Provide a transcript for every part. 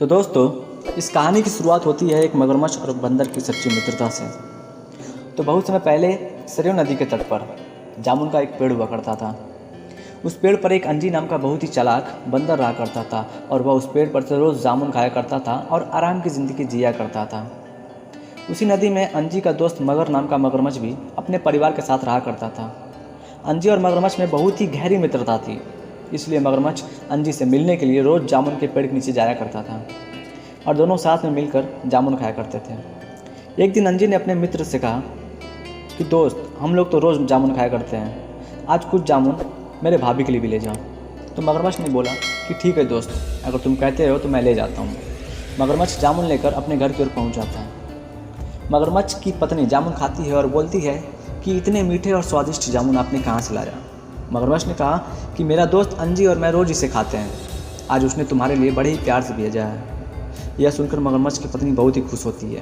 तो दोस्तों, इस कहानी की शुरुआत होती है एक मगरमच्छ और बंदर की सच्ची मित्रता से। तो बहुत समय पहले सरयू नदी के तट पर जामुन का एक पेड़ हुआ करता था। उस पेड़ पर एक अंजी नाम का बहुत ही चालाक बंदर रहा करता था और वह उस पेड़ पर से रोज़ जामुन खाया करता था और आराम की ज़िंदगी जिया करता था। उसी नदी में अंजी का दोस्त मगर नाम का मगरमच्छ भी अपने परिवार के साथ रहा करता था। अंजी और मगरमच्छ में बहुत ही गहरी मित्रता थी, इसलिए मगरमच्छ अंजी से मिलने के लिए रोज़ जामुन के पेड़ के नीचे जाया करता था और दोनों साथ में मिलकर जामुन खाया करते थे। एक दिन अंजी ने अपने मित्र से कहा कि दोस्त, हम लोग तो रोज़ जामुन खाया करते हैं, आज कुछ जामुन मेरे भाभी के लिए भी ले जाओ। तो मगरमच्छ ने बोला कि ठीक है दोस्त, अगर तुम कहते हो तो मैं ले जाता हूँ। मगरमच्छ जामुन लेकर अपने घर की ओर पहुँच जाता है। मगरमच्छ की पत्नी जामुन खाती है और बोलती है कि इतने मीठे और स्वादिष्ट जामुन आपने कहाँ से लाया। मगरमच्छ ने कहा कि मेरा दोस्त अंजी और मैं रोज़ इसे खाते हैं, आज उसने तुम्हारे लिए बड़े ही प्यार से भेजा है। यह सुनकर मगरमच्छ की पत्नी बहुत ही खुश होती है।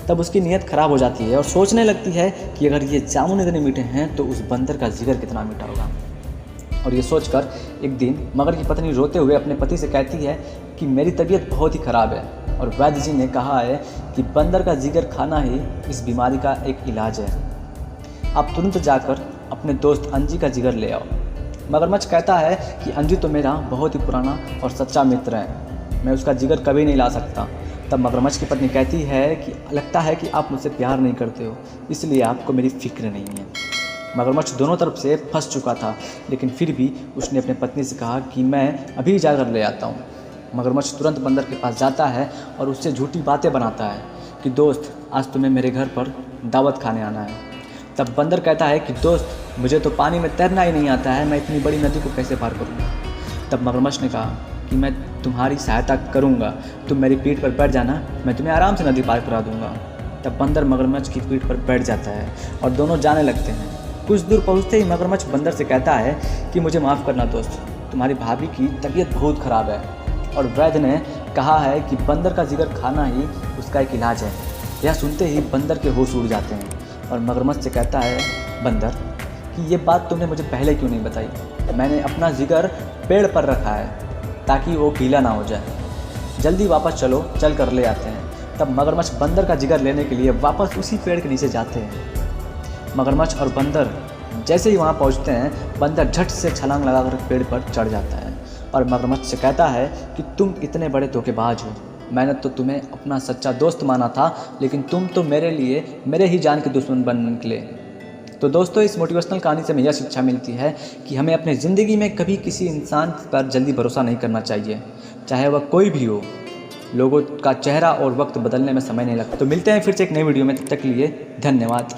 तब उसकी नीयत खराब हो जाती है और सोचने लगती है कि अगर ये जामुन इतने मीठे हैं तो उस बंदर का जिगर कितना मीठा होगा। और ये सोचकर एक दिन मगर की पत्नी रोते हुए अपने पति से कहती है कि मेरी तबीयत बहुत ही ख़राब है और वैद्य जी ने कहा है कि बंदर का जिगर खाना ही इस बीमारी का एक इलाज है। आप तुरंत जाकर अपने दोस्त अंजी का जिगर ले आओ। मगरमच्छ कहता है कि अंजी तो मेरा बहुत ही पुराना और सच्चा मित्र है, मैं उसका जिगर कभी नहीं ला सकता। तब मगरमच्छ की पत्नी कहती है कि लगता है कि आप मुझसे प्यार नहीं करते हो, इसलिए आपको मेरी फिक्र नहीं है। मगरमच्छ दोनों तरफ से फंस चुका था, लेकिन फिर भी उसने अपने पत्नी से कहा कि मैं अभी जाकर ले आता हूँ। मगरमच्छ तुरंत बंदर के पास जाता है और उससे झूठी बातें बनाता है कि दोस्त, आज तुम्हें मेरे घर पर दावत खाने आना है। तब बंदर कहता है कि दोस्त, मुझे तो पानी में तैरना ही नहीं आता है, मैं इतनी बड़ी नदी को कैसे पार करूँगा। तब मगरमच्छ ने कहा कि मैं तुम्हारी सहायता करूँगा, तुम मेरी पीठ पर बैठ जाना, मैं तुम्हें आराम से नदी पार करा दूँगा। तब बंदर मगरमच्छ की पीठ पर बैठ जाता है और दोनों जाने लगते हैं। कुछ दूर पहुँचते ही मगरमच्छ बंदर से कहता है कि मुझे माफ़ करना दोस्त, तुम्हारी भाभी की तबीयत बहुत ख़राब है और वैद्य ने कहा है कि बंदर का जिगर खाना ही उसका एक इलाज है। यह सुनते ही बंदर के होश उड़ जाते हैं और मगरमच्छ से कहता है बंदर कि ये बात तुमने मुझे पहले क्यों नहीं बताई। मैंने अपना जिगर पेड़ पर रखा है ताकि वो गीला ना हो जाए, जल्दी वापस चलो, चल कर ले आते हैं। तब मगरमच्छ बंदर का जिगर लेने के लिए वापस उसी पेड़ के नीचे जाते हैं। मगरमच्छ और बंदर जैसे ही वहाँ पहुँचते हैं, बंदर झट से छलांग लगाकर पेड़ पर चढ़ जाता है और मगरमच्छ से कहता है कि तुम इतने बड़े धोखेबाज हो, मैंने तो तुम्हें अपना सच्चा दोस्त माना था, लेकिन तुम तो मेरे लिए मेरे ही जान के दुश्मन बन निकले। तो दोस्तों, इस मोटिवेशनल कहानी से हमें यह शिक्षा मिलती है कि हमें अपने ज़िंदगी में कभी किसी इंसान पर जल्दी भरोसा नहीं करना चाहिए, चाहे वह कोई भी हो। लोगों का चेहरा और वक्त बदलने में समय नहीं लगता। तो मिलते हैं फिर से एक नई वीडियो में, तब तक के लिए धन्यवाद।